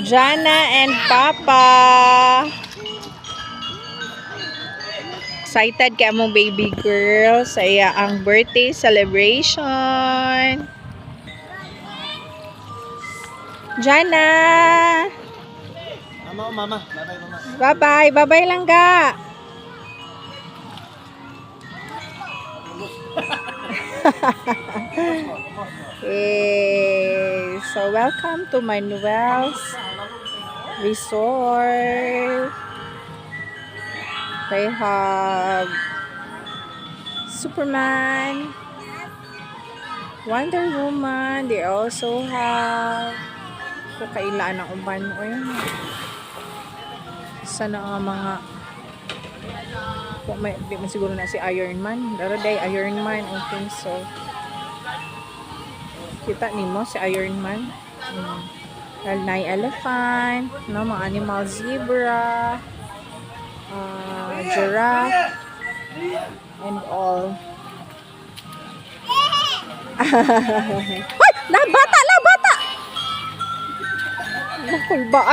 Jana and Papa. Excited ka mong baby girl sa ang birthday celebration. Jana. Mama. Bye-bye, mama. Bye-bye. Bye-bye lang ga. Okay. So, welcome to Manuel's Resort. They have Superman, Wonder Woman. They also have kakailaan ng uban. O yun. Sana nga mga di man siguro na si Iron Man. Pero day Iron Man, I think so. Kita ni mo si Iron Man. Na elephant, no, mga animal, zebra, giraffe, and all. Hoy! Labata! Labata! Nakulbaan.